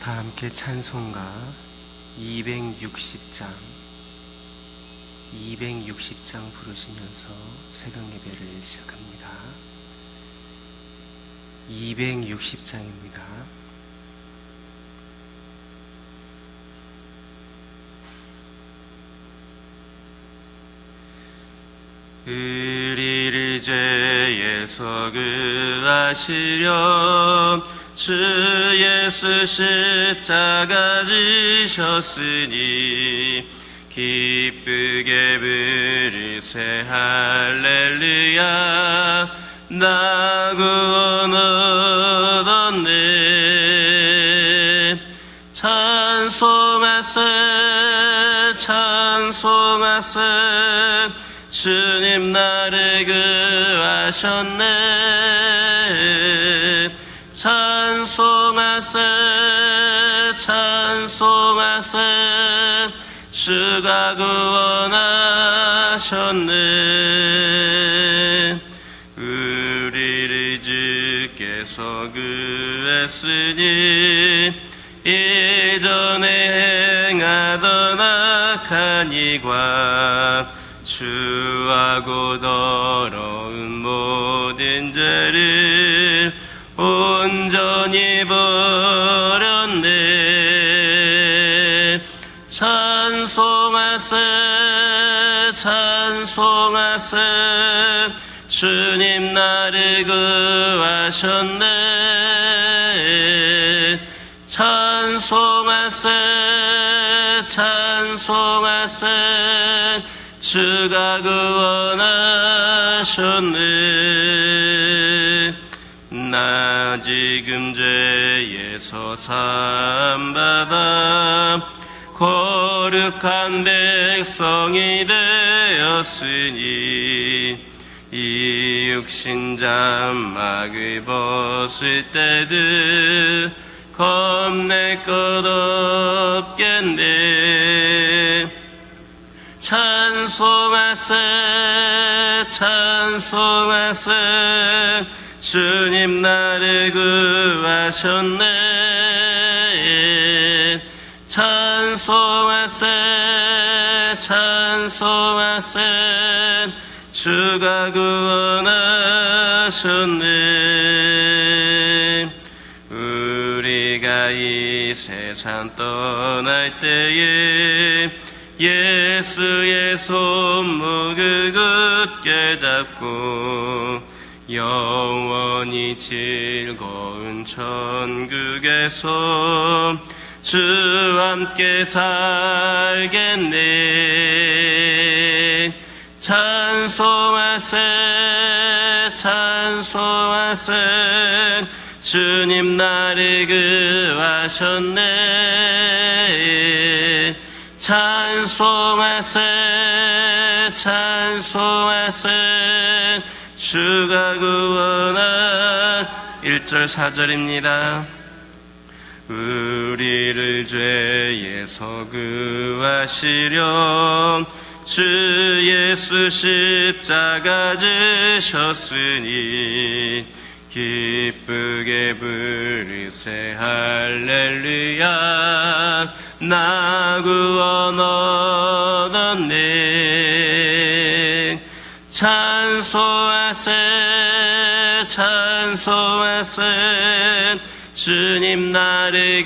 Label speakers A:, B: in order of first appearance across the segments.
A: 다 함께 찬송가 260장 부르시면서 새벽 예배를 시작합니다. 260장입니다. 우리를 죄에서 구하시려 주 예수 십자가 지셨으니 기쁘게 부르세 할렐루야 나 구원 얻었네. 찬송하세 찬송하세 주님 나를 구하셨네. 찬송하세 찬송하세 주가 구원하셨네. 우리를 주께서 구했으니 이전에 행하던 악한 일과 추하고 더러운 모든 죄를 온전히 버렸네. 찬송하세 찬송하세 주님 나를 구하셨네. 찬송하세 찬송하세 주가 구원하셨네. 나 지금 죄에서 사함받아 거룩한 백성이 되었으니 이 육신 장막을 벗을 때도 겁낼 것 없겠네. 찬송하세 찬송하세 주님 나를 구하셨네. 찬송하세 찬송하세 주가 구원하셨네. 우리가 이 세상 떠날 때에 예수의 손목을 굳게 잡고 영원히 즐거운 천국에서 주와 함께 살겠네. 찬송하세 찬송하세 주님 나를 구하셨네. 찬송하세 찬송하세 주가 구원하 1절 4절입니다. 우리를 죄에서 구하시려 주 예수 십자가 지셨으니 기쁘게 부르세 할렐루야 나 구원 얻었네. 찬송하세 찬송하세 주님 나를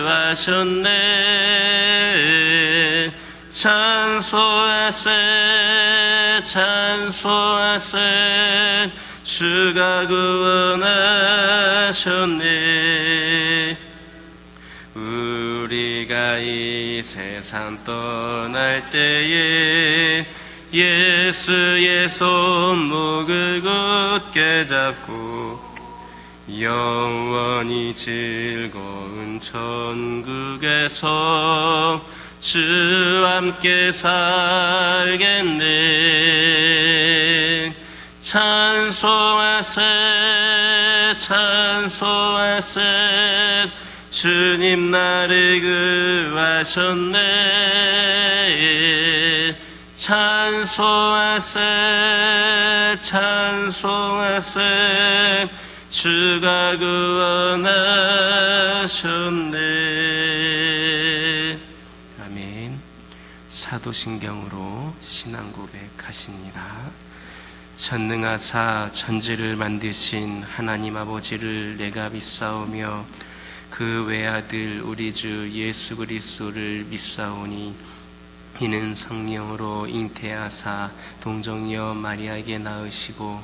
A: 구하셨네. 찬송하세 찬송하세 주가 구원하셨네. 우리가 이 세상 떠날 때에 예수의 손목을 굳게 잡고 영원히 즐거운 천국에서 주와 함께 살겠네. 찬송하세 찬송하세 주님 나를 구하셨네. 찬송하세 찬송하세 주가 구원하셨네. 사도신경으로 신앙 고백하십니다. 전능하사 천지를 만드신 하나님 아버지를 내가 믿사오며 그 외아들 우리 주 예수 그리스도를 믿사오니 이는 성령으로 잉태하사 동정녀 마리아에게 낳으시고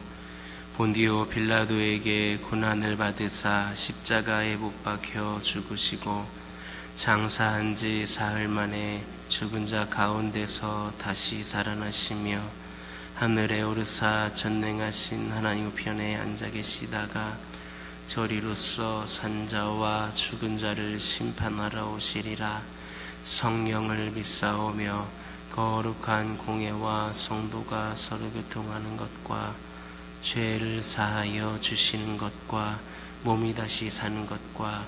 A: 본디오 빌라도에게 고난을 받으사 십자가에 못 박혀 죽으시고 장사한 지 사흘 만에 죽은 자 가운데서 다시 살아나시며 하늘에 오르사 전능하신 하나님 우편에 앉아 계시다가 저리로서 산자와 죽은 자를 심판하러 오시리라. 성령을 믿사오며 거룩한 공예와 성도가 서로 교통하는 것과 죄를 사하여 주시는 것과 몸이 다시 사는 것과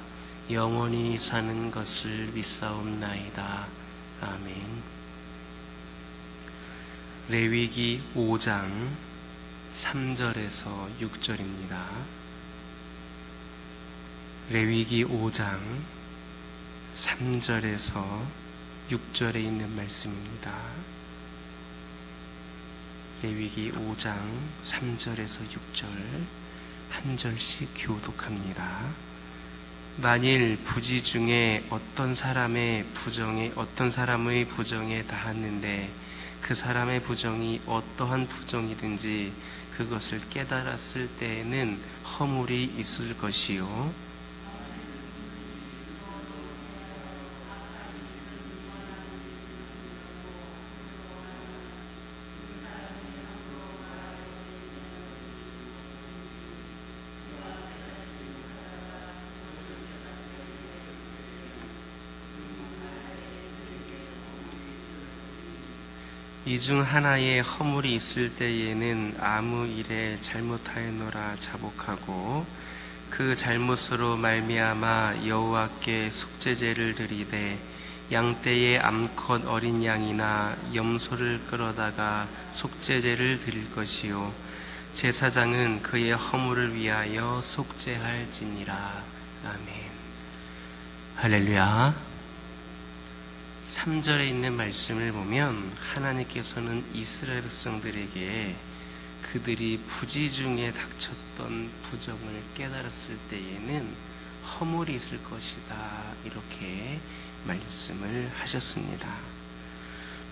A: 영원히 사는 것을 믿사옵나이다. 아멘. 레위기 5장 3절에서 6절입니다. 레위기 5장 3절에서 6절에 있는 말씀입니다. 레위기 5장 3절에서 6절 한 절씩 교독합니다. 만일 부지 중에 어떤 사람의 부정에 닿았는데 그 사람의 부정이 어떠한 부정이든지 그것을 깨달았을 때에는 허물이 있을 것이요 이 중 하나의 허물이 있을 때에는 아무 일에 잘못하였노라 자복하고 그 잘못으로 말미암아 여호와께 속죄제를 드리되 양떼의 암컷 어린 양이나 염소를 끌어다가 속죄제를 드릴 것이요 제사장은 그의 허물을 위하여 속죄할지니라. 아멘. 할렐루야. 3절에 있는 말씀을 보면 하나님께서는 이스라엘 백성들에게 그들이 부지 중에 닥쳤던 부정을 깨달았을 때에는 허물이 있을 것이다, 이렇게 말씀을 하셨습니다.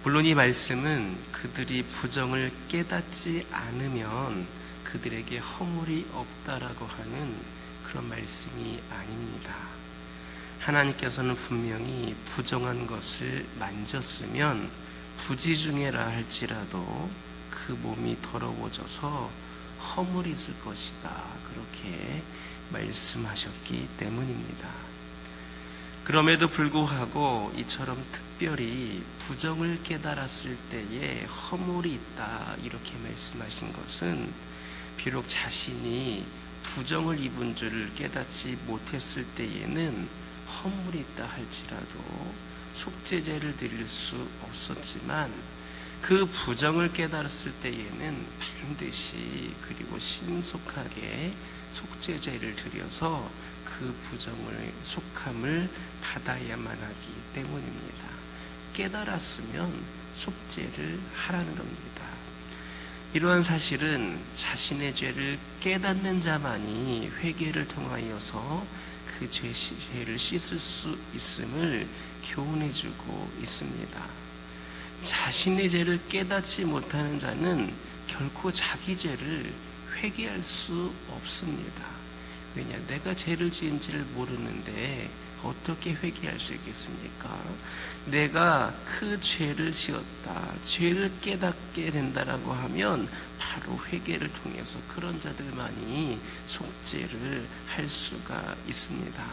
A: 물론 이 말씀은 그들이 부정을 깨닫지 않으면 그들에게 허물이 없다라고 하는 그런 말씀이 아닙니다. 하나님께서는 분명히 부정한 것을 만졌으면 부지중해라 할지라도 그 몸이 더러워져서 허물이 있을 것이다, 그렇게 말씀하셨기 때문입니다. 그럼에도 불구하고 이처럼 특별히 부정을 깨달았을 때에 허물이 있다, 이렇게 말씀하신 것은 비록 자신이 부정을 입은 줄을 깨닫지 못했을 때에는 허물이 있다 할지라도 속죄제를 드릴 수 없었지만 그 부정을 깨달았을 때에는 반드시 그리고 신속하게 속죄제를 드려서 그 부정을 속함을 받아야만 하기 때문입니다. 깨달았으면 속죄를 하라는 겁니다. 이러한 사실은 자신의 죄를 깨닫는 자만이 회개를 통하여서 그 죄를 씻을 수 있음을 교훈해주고 있습니다. 자신의 죄를 깨닫지 못하는 자는 결코 자기 죄를 회개할 수 없습니다. 왜냐? 내가 죄를 지은지를 모르는데 어떻게 회개할 수 있겠습니까? 내가 그 죄를 지었다, 죄를 깨닫게 된다라고 하면 바로 회개를 통해서 그런 자들만이 속죄를 할 수가 있습니다.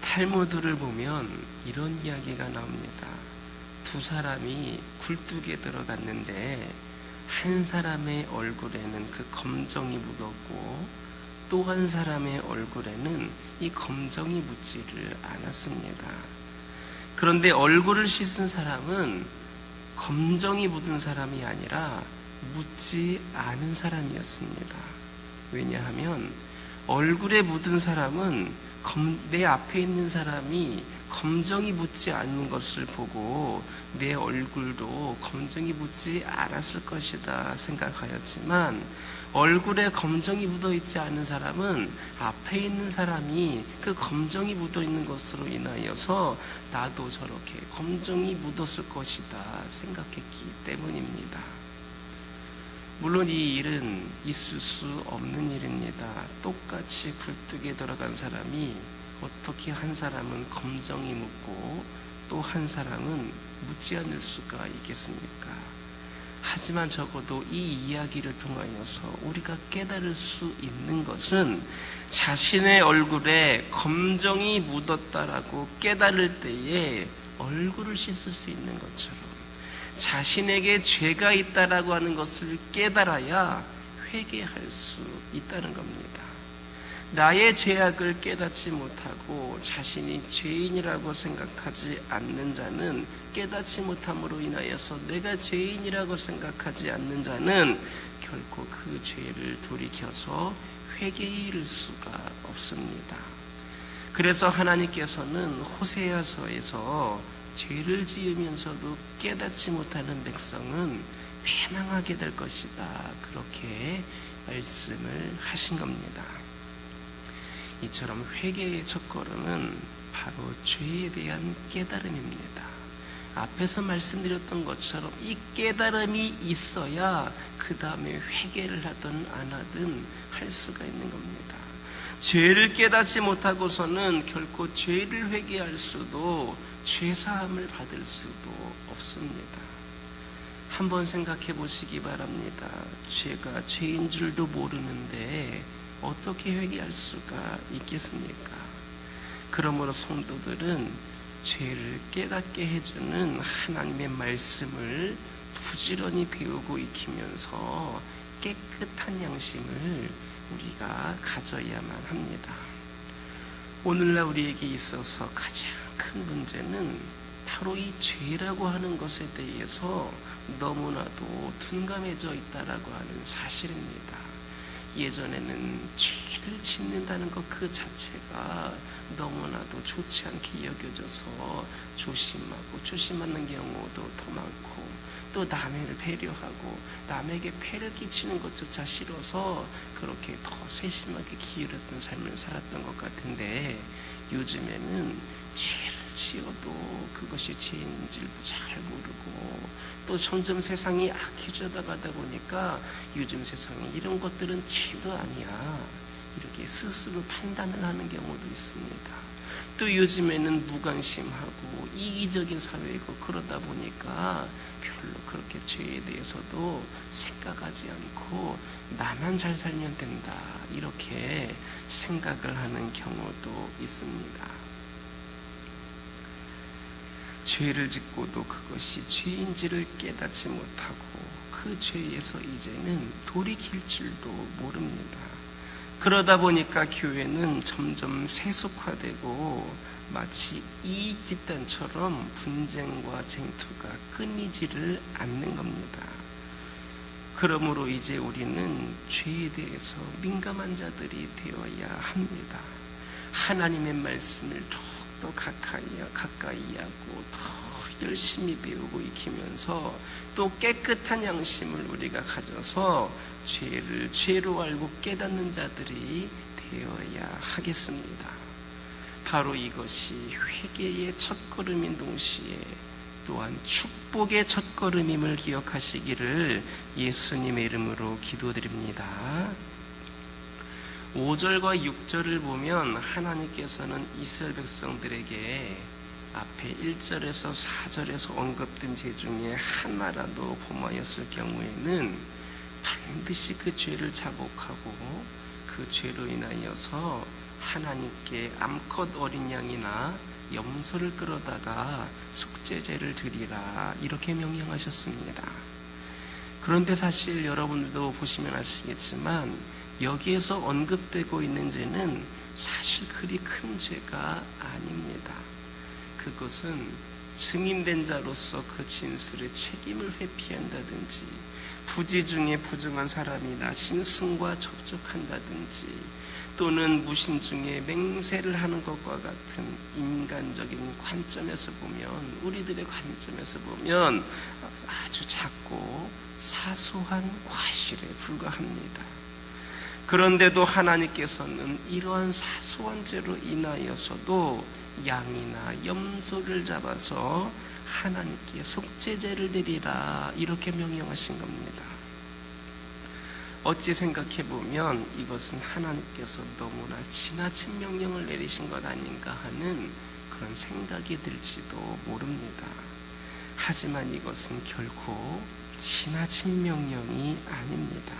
A: 탈무드를 보면 이런 이야기가 나옵니다. 두 사람이 굴뚝에 들어갔는데 한 사람의 얼굴에는 그 검정이 묻었고 또 한 사람의 얼굴에는 이 검정이 묻지를 않았습니다. 그런데 얼굴을 씻은 사람은 검정이 묻은 사람이 아니라 묻지 않은 사람이었습니다. 왜냐하면 얼굴에 묻은 사람은 내 앞에 있는 사람이 검정이 묻지 않는 것을 보고 내 얼굴도 검정이 묻지 않았을 것이다 생각하였지만, 얼굴에 검정이 묻어있지 않은 사람은 앞에 있는 사람이 그 검정이 묻어있는 것으로 인하여서 나도 저렇게 검정이 묻었을 것이다 생각했기 때문입니다. 물론 이 일은 있을 수 없는 일입니다. 똑같이 굴뚝에 들어간 사람이 어떻게 한 사람은 검정이 묻고 또 한 사람은 묻지 않을 수가 있겠습니까? 하지만 적어도 이 이야기를 통하여서 우리가 깨달을 수 있는 것은, 자신의 얼굴에 검정이 묻었다라고 깨달을 때에 얼굴을 씻을 수 있는 것처럼, 자신에게 죄가 있다라고 하는 것을 깨달아야 회개할 수 있다는 겁니다. 나의 죄악을 깨닫지 못하고 자신이 죄인이라고 생각하지 않는 자는, 깨닫지 못함으로 인하여서 내가 죄인이라고 생각하지 않는 자는 결코 그 죄를 돌이켜서 회개에 이를 수가 없습니다. 그래서 하나님께서는 호세아서에서 죄를 지으면서도 깨닫지 못하는 백성은 패망하게 될 것이다, 그렇게 말씀을 하신 겁니다. 이처럼 회개의 첫걸음은 바로 죄에 대한 깨달음입니다. 앞에서 말씀드렸던 것처럼 이 깨달음이 있어야 그 다음에 회개를 하든 안 하든 할 수가 있는 겁니다. 죄를 깨닫지 못하고서는 결코 죄를 회개할 수도, 죄사함을 받을 수도 없습니다. 한번 생각해 보시기 바랍니다. 죄가 죄인 줄도 모르는데 어떻게 회개할 수가 있겠습니까? 그러므로 성도들은 죄를 깨닫게 해주는 하나님의 말씀을 부지런히 배우고 익히면서 깨끗한 양심을 우리가 가져야만 합니다. 오늘날 우리에게 있어서 가장 큰 문제는 바로 이 죄라고 하는 것에 대해서 너무나도 둔감해져 있다라고 하는 사실입니다. 예전에는 죄를 짓는다는 것 그 자체가 너무나도 좋지 않게 여겨져서 조심하는 경우도 더 많고, 또 남을 배려하고 남에게 폐를 끼치는 것조차 싫어서 그렇게 더 세심하게 기울였던 삶을 살았던 것 같은데, 요즘에는 죄를 지어도 그것이 죄인지를 잘 모르고, 또 점점 세상이 악해져 가다 보니까 요즘 세상에 이런 것들은 죄도 아니야, 이렇게 스스로 판단을 하는 경우도 있습니다. 또 요즘에는 무관심하고 이기적인 사회이고, 그러다 보니까 별로 그렇게 죄에 대해서도 생각하지 않고 나만 잘 살면 된다, 이렇게 생각을 하는 경우도 있습니다. 죄를 짓고도 그것이 죄인지를 깨닫지 못하고 그 죄에서 이제는 돌이킬 줄도 모릅니다. 그러다 보니까 교회는 점점 세속화되고 마치 이 집단처럼 분쟁과 쟁투가 끊이지를 않는 겁니다. 그러므로 이제 우리는 죄에 대해서 민감한 자들이 되어야 합니다. 하나님의 말씀을 더욱더 가까이 하고 더 열심히 배우고 익히면서 또 깨끗한 양심을 우리가 가져서 죄를 죄로 알고 깨닫는 자들이 되어야 하겠습니다. 바로 이것이 회개의 첫걸음인 동시에 또한 축복의 첫걸음임을 기억하시기를 예수님의 이름으로 기도드립니다. 5절과 6절을 보면 하나님께서는 이스라엘 백성들에게 앞에 1절에서 4절에서 언급된 죄 중에 하나라도 범하였을 경우에는 반드시 그 죄를 자복하고 그 죄로 인하여서 하나님께 암컷 어린 양이나 염소를 끌어다가 속죄제를 드리라, 이렇게 명령하셨습니다. 그런데 사실 여러분들도 보시면 아시겠지만 여기에서 언급되고 있는 죄는 사실 그리 큰 죄가 아닙니다. 그것은 증인된 자로서 그 진술의 책임을 회피한다든지, 부지 중에 부정한 사람이나 짐승과 접촉한다든지, 또는 무신중에 맹세를 하는 것과 같은 인간적인 관점에서 보면, 우리들의 관점에서 보면 아주 작고 사소한 과실에 불과합니다. 그런데도 하나님께서는 이러한 사소한 죄로 인하여서도 양이나 염소를 잡아서 하나님께 속죄제를 드리라, 이렇게 명령하신 겁니다. 어찌 생각해보면 이것은 하나님께서 너무나 지나친 명령을 내리신 것 아닌가 하는 그런 생각이 들지도 모릅니다. 하지만 이것은 결코 지나친 명령이 아닙니다.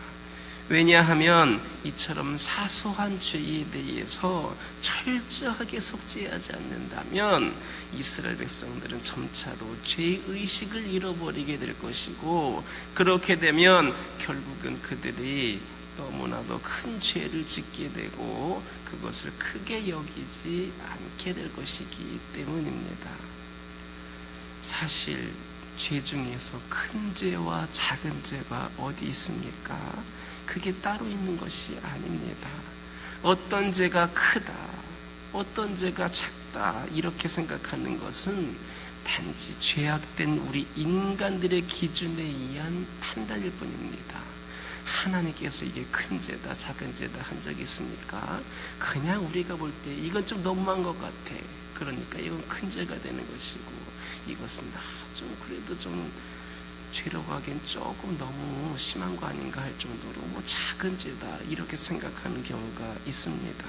A: 왜냐하면 이처럼 사소한 죄에 대해서 철저하게 속죄하지 않는다면 이스라엘 백성들은 점차로 죄의식을 잃어버리게 될 것이고, 그렇게 되면 결국은 그들이 너무나도 큰 죄를 짓게 되고 그것을 크게 여기지 않게 될 것이기 때문입니다. 사실 죄 중에서 큰 죄와 작은 죄가 어디 있습니까? 그게 따로 있는 것이 아닙니다. 어떤 죄가 크다, 어떤 죄가 작다, 이렇게 생각하는 것은 단지 죄악된 우리 인간들의 기준에 의한 판단일 뿐입니다. 하나님께서 이게 큰 죄다, 작은 죄다 한 적이 있습니까? 그냥 우리가 볼 때 이건 좀 너무한 것 같아. 그러니까 이건 큰 죄가 되는 것이고, 이것은 좀 그래도 좀 죄라고 하기엔 조금 너무 심한 거 아닌가 할 정도로 작은 죄다, 이렇게 생각하는 경우가 있습니다.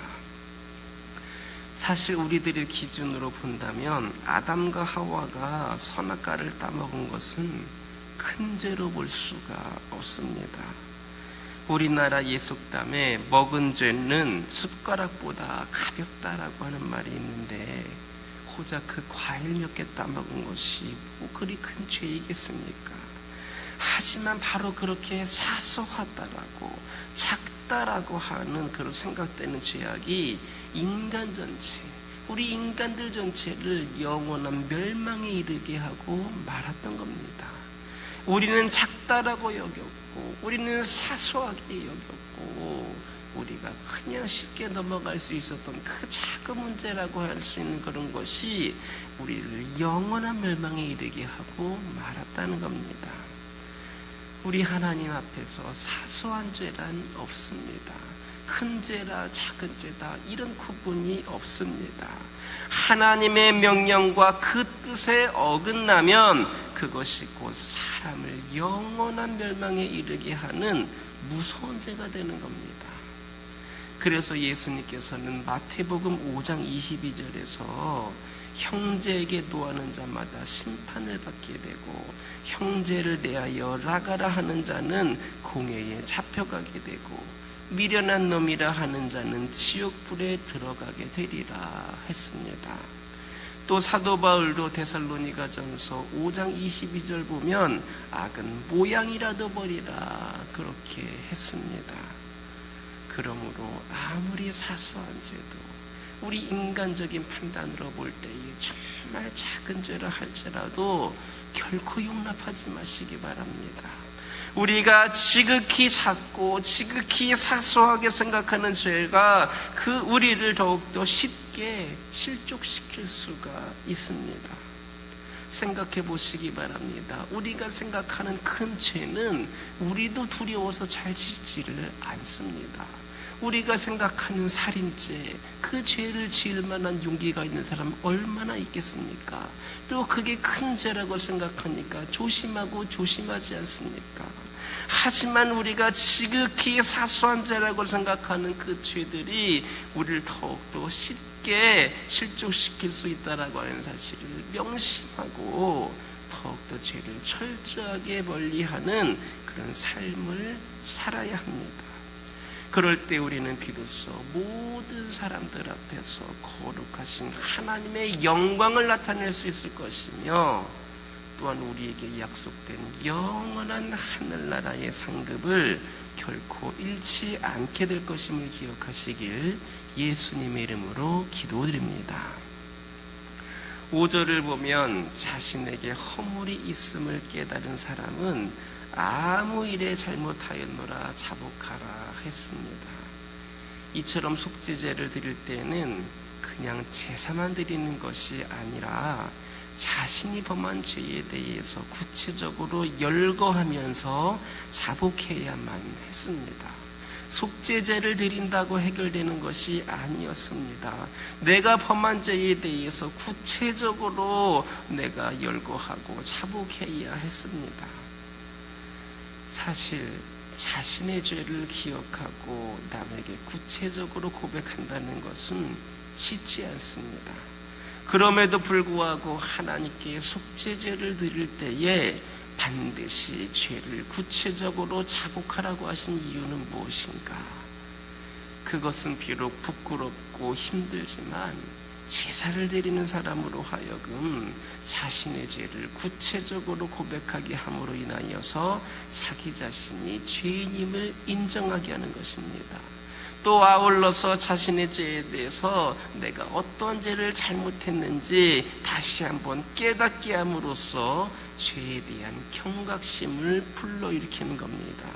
A: 사실 우리들의 기준으로 본다면 아담과 하와가 선악과를 따먹은 것은 큰 죄로 볼 수가 없습니다. 우리나라 예속담에 먹은 죄는 숟가락보다 가볍다라고 하는 말이 있는데, 고작 그 과일 몇 개 따먹은 것이 그리 큰 죄이겠습니까? 하지만 바로 그렇게 사소하다라고 작다라고 하는 그런 생각되는 죄악이 인간 전체, 우리 인간들 전체를 영원한 멸망에 이르게 하고 말았던 겁니다. 우리는 작다라고 여겼고, 우리는 사소하게 여겼고, 우리가 그냥 쉽게 넘어갈 수 있었던 그 작은 문제라고 할 수 있는 그런 것이 우리를 영원한 멸망에 이르게 하고 말았다는 겁니다. 우리 하나님 앞에서 사소한 죄란 없습니다. 큰 죄라 작은 죄다, 이런 구분이 없습니다. 하나님의 명령과 그 뜻에 어긋나면 그것이 곧 사람을 영원한 멸망에 이르게 하는 무서운 죄가 되는 겁니다. 그래서 예수님께서는 마태복음 5장 22절에서 형제에게 노하는 자마다 심판을 받게 되고, 형제를 대하여 라가라 하는 자는 공회에 잡혀가게 되고, 미련한 놈이라 하는 자는 지옥불에 들어가게 되리라 했습니다. 또 사도 바울도 데살로니가전서 5장 22절 보면 악은 모양이라도 버리라, 그렇게 했습니다. 그러므로 아무리 사소한 죄도 우리 인간적인 판단으로 볼 때에 정말 작은 죄라 할지라도 결코 용납하지 마시기 바랍니다. 우리가 지극히 작고 지극히 사소하게 생각하는 죄가 그 우리를 더욱더 쉽게 실족시킬 수가 있습니다. 생각해 보시기 바랍니다. 우리가 생각하는 큰 죄는 우리도 두려워서 잘 짓지를 않습니다. 우리가 생각하는 살인죄, 그 죄를 지을 만한 용기가 있는 사람 얼마나 있겠습니까? 또 그게 큰 죄라고 생각하니까 조심하고 조심하지 않습니까? 하지만 우리가 지극히 사소한 죄라고 생각하는 그 죄들이 우리를 더욱더 쉽게 실족시킬 수 있다라고 하는 사실을 명심하고 더욱더 죄를 철저하게 멀리하는 그런 삶을 살아야 합니다. 그럴 때 우리는 비로소 모든 사람들 앞에서 거룩하신 하나님의 영광을 나타낼 수 있을 것이며, 또한 우리에게 약속된 영원한 하늘나라의 상급을 결코 잃지 않게 될 것임을 기억하시길 예수님의 이름으로 기도드립니다. 5절을 보면 자신에게 허물이 있음을 깨달은 사람은 아무 일에 잘못하였노라 자복하라 했습니다. 이처럼 속죄제를 드릴 때는 그냥 제사만 드리는 것이 아니라 자신이 범한 죄에 대해서 구체적으로 열거하면서 자복해야만 했습니다. 속죄제를 드린다고 해결되는 것이 아니었습니다. 내가 범한 죄에 대해서 구체적으로 내가 열거하고 자복해야 했습니다. 사실 자신의 죄를 기억하고 남에게 구체적으로 고백한다는 것은 쉽지 않습니다. 그럼에도 불구하고 하나님께 속죄제를 드릴 때에 반드시 죄를 구체적으로 자복하라고 하신 이유는 무엇인가? 그것은 비록 부끄럽고 힘들지만 제사를 드리는 사람으로 하여금 자신의 죄를 구체적으로 고백하게 함으로 인하여서 자기 자신이 죄인임을 인정하게 하는 것입니다. 또 아울러서 자신의 죄에 대해서 내가 어떤 죄를 잘못했는지 다시 한번 깨닫게 함으로써 죄에 대한 경각심을 불러일으키는 겁니다.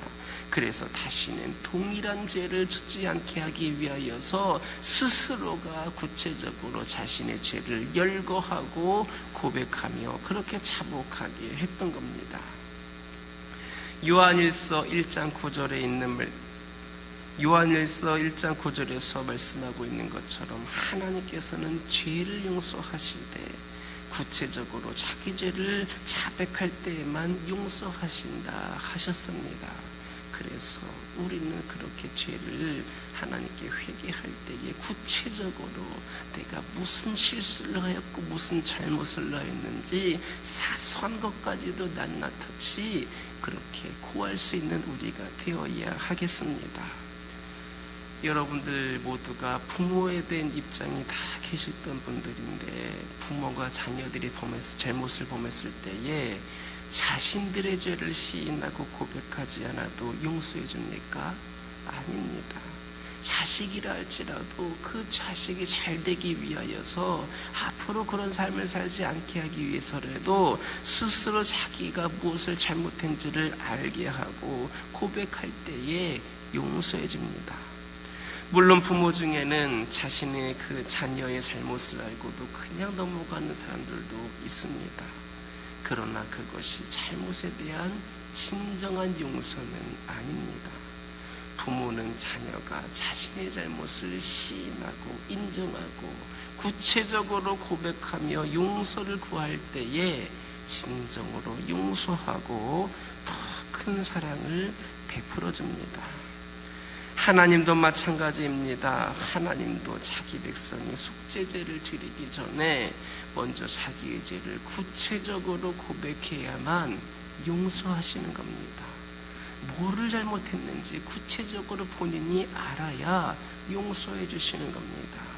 A: 그래서 다시는 동일한 죄를 짓지 않게 하기 위하여서 스스로가 구체적으로 자신의 죄를 열거하고 고백하며 그렇게 자복하게 했던 겁니다. 요한일서 1장 9절에 있는 요한일서 1장 9절에서 말씀하고 있는 것처럼 하나님께서는 죄를 용서하실 때 구체적으로 자기 죄를 자백할 때에만 용서하신다 하셨습니다. 그래서 우리는 그렇게 죄를 하나님께 회개할 때에 구체적으로 내가 무슨 실수를 하였고 무슨 잘못을 하였는지 사소한 것까지도 낱낱이 그렇게 고할 수 있는 우리가 되어야 하겠습니다. 여러분들 모두가 부모에 대한 입장이 다 계셨던 분들인데 부모가 자녀들이 잘못을 범했을 때에 자신들의 죄를 시인하고 고백하지 않아도 용서해 줍니까? 아닙니다. 자식이라 할지라도 그 자식이 잘 되기 위하여서 앞으로 그런 삶을 살지 않게 하기 위해서라도 스스로 자기가 무엇을 잘못했는지를 알게 하고 고백할 때에 용서해 줍니다. 물론 부모 중에는 자신의 그 자녀의 잘못을 알고도 그냥 넘어가는 사람들도 있습니다. 그러나 그것이 잘못에 대한 진정한 용서는 아닙니다. 부모는 자녀가 자신의 잘못을 시인하고 인정하고 구체적으로 고백하며 용서를 구할 때에 진정으로 용서하고 더 큰 사랑을 베풀어 줍니다. 하나님도 마찬가지입니다. 하나님도 자기 백성이 속죄제를 드리기 전에 먼저 자기의 죄를 구체적으로 고백해야만 용서하시는 겁니다. 뭐를 잘못했는지 구체적으로 본인이 알아야 용서해 주시는 겁니다.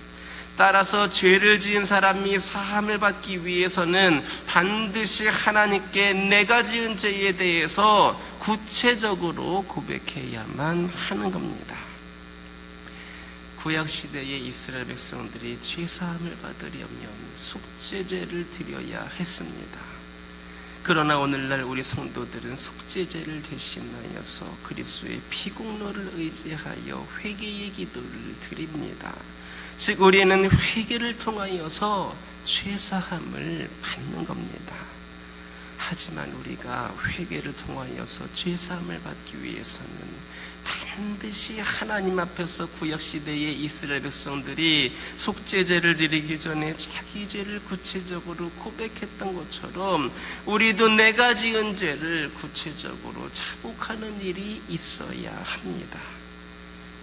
A: 따라서 죄를 지은 사람이 사함을 받기 위해서는 반드시 하나님께 내가 지은 죄에 대해서 구체적으로 고백해야만 하는 겁니다. 구약시대의 이스라엘 백성들이 죄사함을 받으려면 속죄제를 드려야 했습니다. 그러나 오늘날 우리 성도들은 속죄제를 대신하여서 그리스도의 피공로를 의지하여 회개의 기도를 드립니다. 즉 우리는 회개를 통하여서 죄사함을 받는 겁니다. 하지만 우리가 회개를 통하여서 죄사함을 받기 위해서는 반드시 하나님 앞에서 구약시대의 이스라엘 백성들이 속죄제를 드리기 전에 자기 죄를 구체적으로 고백했던 것처럼 우리도 내가 지은 죄를 구체적으로 자복하는 일이 있어야 합니다.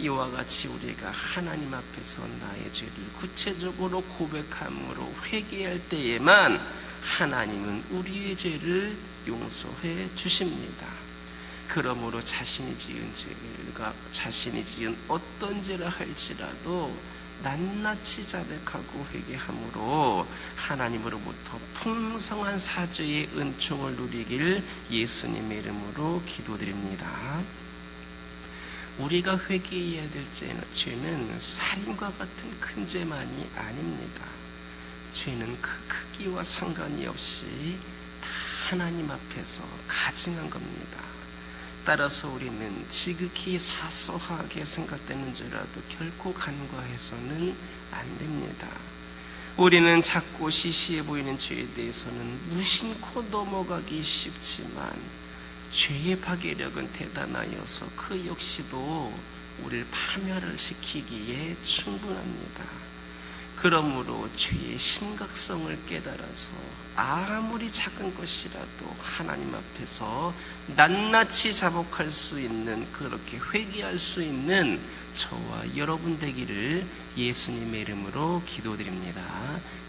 A: 이와 같이 우리가 하나님 앞에서 나의 죄를 구체적으로 고백함으로 회개할 때에만 하나님은 우리의 죄를 용서해 주십니다. 그러므로 자신이 지은 어떤 죄라 할지라도 낱낱이 자백하고 회개함으로 하나님으로부터 풍성한 사죄의 은총을 누리길 예수님의 이름으로 기도드립니다. 우리가 회개해야 될 죄는 살인과 같은 큰 죄만이 아닙니다. 죄는 그 크기와 상관이 없이 다 하나님 앞에서 가증한 겁니다. 따라서 우리는 지극히 사소하게 생각되는 줄라도 결코 간과해서는 안 됩니다. 우리는 작고 시시해 보이는 죄에 대해서는 무심코 넘어가기 쉽지만 죄의 파괴력은 대단하여서 그 역시도 우리를 파멸을 시키기에 충분합니다. 그러므로 죄의 심각성을 깨달아서 아무리 작은 것이라도 하나님 앞에서 낱낱이 자복할 수 있는, 그렇게 회개할 수 있는 저와 여러분 되기를 예수님의 이름으로 기도드립니다.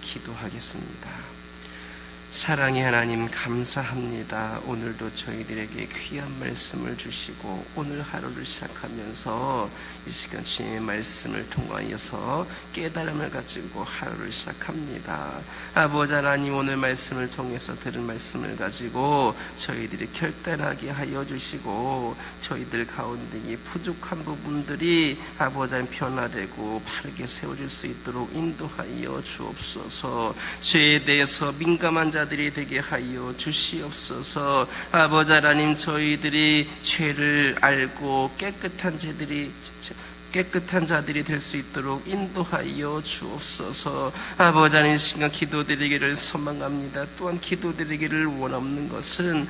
A: 기도하겠습니다. 사랑의 하나님, 감사합니다. 오늘도 저희들에게 귀한 말씀을 주시고 오늘 하루를 시작하면서 이 시간 주님의 말씀을 통하여서 깨달음을 가지고 하루를 시작합니다. 아버지 하나님, 오늘 말씀을 통해서 들은 말씀을 가지고 저희들이 결단하게 하여 주시고 저희들 가운데 이 부족한 부분들이 아버지 하나님 변화되고 바르게 세워질 수 있도록 인도하여 주옵소서. 죄에 대해서 민감한 자들이 되게 하여 주시옵소서. 아버지 하나님, 저희들이 죄를 알고 깨끗한 자들이 될 수 있도록 인도하여 주옵소서. 아버지 하나님, 시간 기도드리기를 소망합니다. 또한 기도드리기를 원하는 것은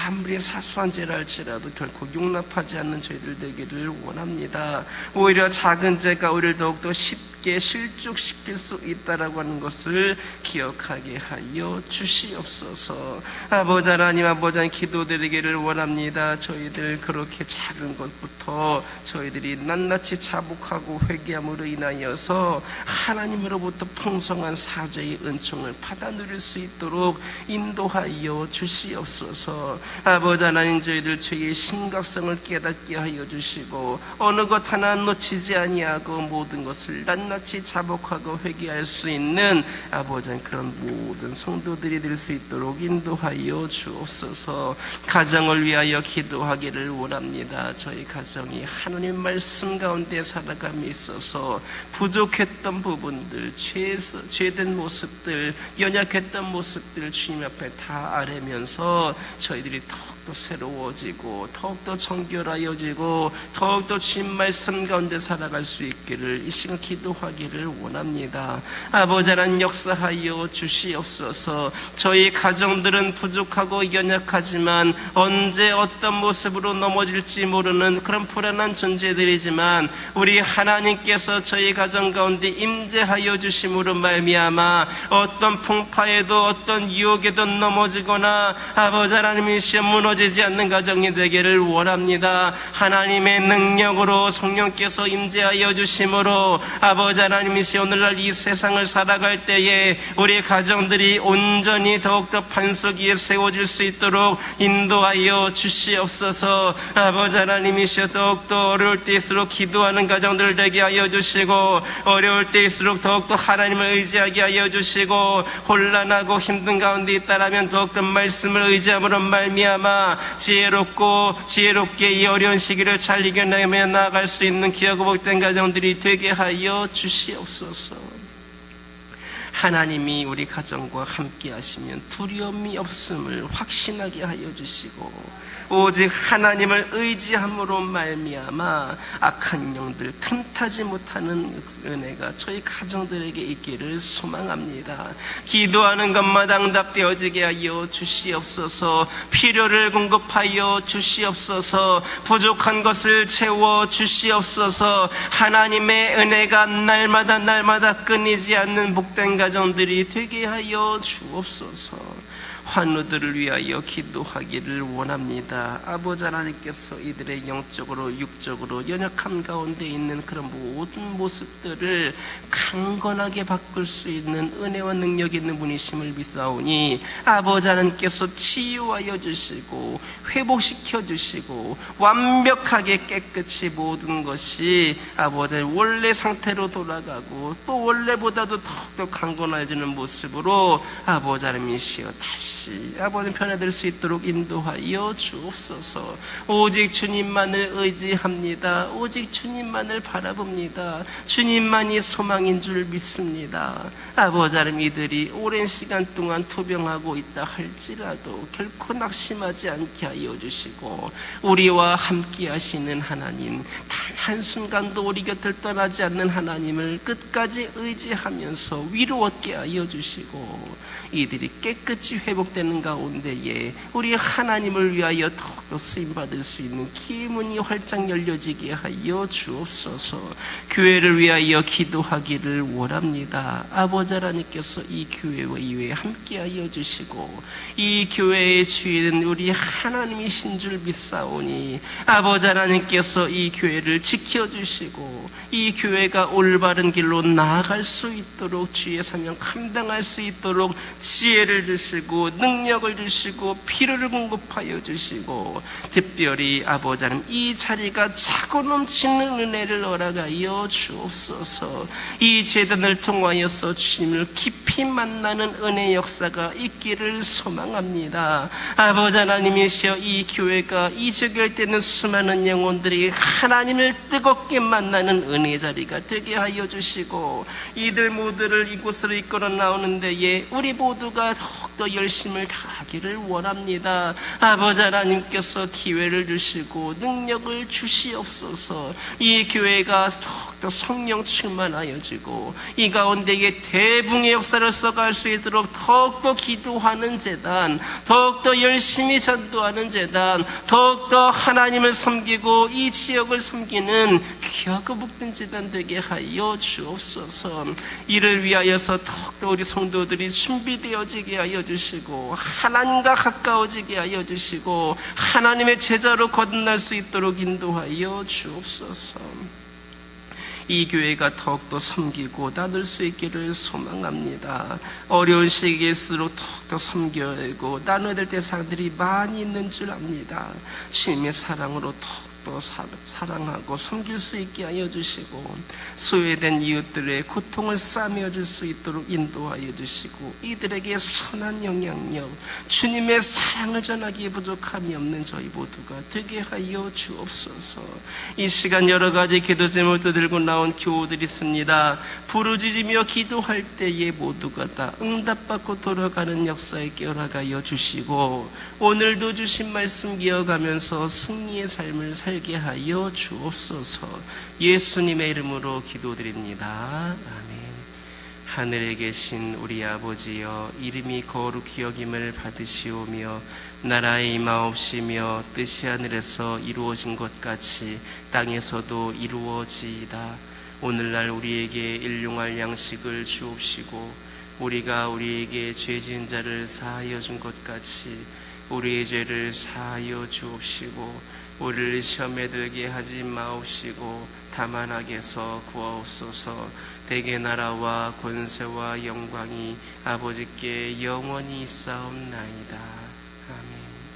A: 아무리 사소한 죄라 할지라도 결코 용납하지 않는 저희들 되기를 원합니다. 오히려 작은 죄가 우리를 더욱더 쉽게 실족시킬 수 있다라고 하는 것을 기억하게 하여 주시옵소서. 아버지 하나님, 기도드리기를 원합니다. 저희들 그렇게 작은 것부터 저희들이 낱낱이 자복하고 회개함으로 인하여서 하나님으로부터 풍성한 사죄의 은총을 받아 누릴 수 있도록 인도하여 주시옵소서. 아버지 하나님, 저희들 죄의 심각성을 깨닫게 하여 주시고 어느 것 하나 놓치지 아니하고 모든 것을 낱낱이 자복하고 회개할 수 있는 아버지 하나님, 그런 모든 성도들이 될 수 있도록 인도하여 주옵소서. 가정을 위하여 기도하기를 원합니다. 저희 가정이 하나님 말씀 가운데 살아감에 있어서 부족했던 부분들, 죄된 모습들, 연약했던 모습들 주님 앞에 다 아뢰면서 저희들이 더욱더 새로워지고 더욱더 정결하여지고 더욱더 주님 말씀 가운데 살아갈 수 있기를 이 시간 기도하기를 원합니다. 아버지 하나님, 역사하여 주시옵소서. 저희 가정들은 부족하고 연약하지만 언제 어떤 모습으로 넘어질지 모르는 그런 불안한 존재들이지만 우리 하나님께서 저희 가정 가운데 임재하여 주심으로 말미암아 어떤 풍파에도 어떤 유혹에도 넘어지거나 아버지 하나님이 시험 무너지지 않는 가정이 되기를 원합니다. 하나님의 능력으로 성령께서 임재하여 주심으로 아버지 하나님이시 오늘날 이 세상을 살아갈 때에 우리 가정들이 온전히 더욱더 반석 위에 세워질 수 있도록 인도하여 주시옵소서. 아버지 하나님이시여 더욱더 어려울 때일수록 기도하는 가정들 되게 하여 주시고 어려울 때일수록 더욱더 하나님을 의지하게 하여 주시고 혼란하고 힘든 가운데 있다라면 더욱더 말씀을 의지함으로 말미암아 지혜롭게 이 어려운 시기를 잘 이겨내며 나아갈 수 있는 귀하고 복된 가정들이 되게 하여 주시옵소서. 하나님이 우리 가정과 함께 하시면 두려움이 없음을 확신하게 하여 주시고 오직 하나님을 의지함으로 말미암아 악한 영들 틈타지 못하는 은혜가 저희 가정들에게 있기를 소망합니다. 기도하는 것마다 응답되어지게 하여 주시옵소서. 필요를 공급하여 주시옵소서. 부족한 것을 채워 주시옵소서. 하나님의 은혜가 날마다 끊이지 않는 복된 가정들이 되게 하여 주옵소서. 환우들을 위하여 기도하기를 원합니다. 아버지 하나님께서 이들의 영적으로 육적으로 연약함 가운데 있는 그런 모든 모습들을 강건하게 바꿀 수 있는 은혜와 능력이 있는 분이심을 믿사오니 아버지 하나님께서 치유하여 주시고 회복시켜 주시고 완벽하게 깨끗이 모든 것이 아버지 원래 상태로 돌아가고 또 원래보다도 더욱더 강건해지는 모습으로 아버지 하나님이시여 다시 같이 아버지 편에 수 있도록 인도하여 주옵소서. 오직 주님만을 의지합니다. 오직 주님만을 바라봅니다. 주님만이 소망인 줄 믿습니다. 아버지 하나님, 이들이 오랜 시간 동안 투병하고 있다 할지라도 결코 낙심하지 않게 하여 주시고, 우리와 함께 하시는 하나님, 단 한순간도 우리 곁을 떠나지 않는 하나님을 끝까지 의지하면서 위로 얻게 하여 주시고, 이들이 깨끗이 회복되는 가운데에 우리 하나님을 위하여 더욱더 쓰임받을 수 있는 기문이 활짝 열려지게 하여 주옵소서. 교회를 위하여 기도하기를 원합니다. 아버지 하나님께서 이 교회와 이외에 함께하여 주시고, 이 교회의 주인은 우리 하나님이신 줄 믿사오니 아버지 하나님께서 이 교회를 지켜주시고, 이 교회가 올바른 길로 나아갈 수 있도록, 주의 사명 감당할 수 있도록 지혜를 주시고 능력을 주시고 필요를 공급하여 주시고, 특별히 아버지 하나님, 이 자리가 차고 넘치는 은혜를 허락하여 주옵소서. 이 제단을 통하여서 주님을 깊이 만나는 은혜 역사가 있기를 소망합니다. 아버지 하나님이시여, 이 교회가 이적일 때는 수많은 영혼들이 하나님을 뜨겁게 만나는 은혜 자리가 되게 하여 주시고, 이들 모두를 이곳으로 이끌어 나오는 데에 우리 모두가 더욱더 열심을 다하기를 원합니다. 아버지 하나님께서 기회를 주시고 능력을 주시옵소서. 이 교회가 더욱더 성령 충만하여지고, 이 가운데에 대붕의 역사를 써갈 수 있도록 더욱더 기도하는 재단, 더욱더 열심히 전도하는 재단, 더욱더 하나님을 섬기고 이 지역을 섬기는 귀하고 복된 재단 되게 하여 주옵소서. 이를 위하여서 더욱더 우리 성도들이 준비되어지게 하여 주시고, 하나님과 가까워지게 하여 주시고, 하나님의 제자로 거듭날 수 있도록 인도하여 주옵소서. 이 교회가 더욱더 섬기고 나눌 수 있기를 소망합니다. 어려운 시기일수록 더욱더 섬겨야 하고 나눠야 될 대상들이 많이 있는 줄 압니다. 주님의 사랑으로 더욱더 사랑하고 섬길 수 있게 하여 주시고, 소외된 이웃들의 고통을 싸매어 줄 수 있도록 인도하여 주시고, 이들에게 선한 영향력, 주님의 사랑을 전하기에 부족함이 없는 저희 모두가 되게 하여 주옵소서. 이 시간 여러 가지 기도 제목을 들고 나온 교우들이 있습니다. 부르짖으며 기도할 때에 모두가 다 응답받고 돌아가는 역사에 깨어나가여 주시고, 오늘도 주신 말씀 기억하면서 승리의 삶을 살게 하여 주옵소서. 예수님의 이름으로 기도드립니다. 아멘. 하늘에 계신 우리 아버지여, 이름이 거룩히 여김을 받으시오며 나라의 임하옵시며 뜻이 하늘에서 이루어진 것 같이 땅에서도 이루어지이다. 오늘날 우리에게 일용할 양식을 주옵시고, 우리가 우리에게 죄 지은 자를 사하여 준 것 같이 우리의 죄를 사하여 주옵시고, 우리를 시험에 들게 하지 마옵시고 다만 악에서 구하옵소서. 대개 나라와 권세와 영광이 아버지께 영원히 있사옵나이다. 아멘.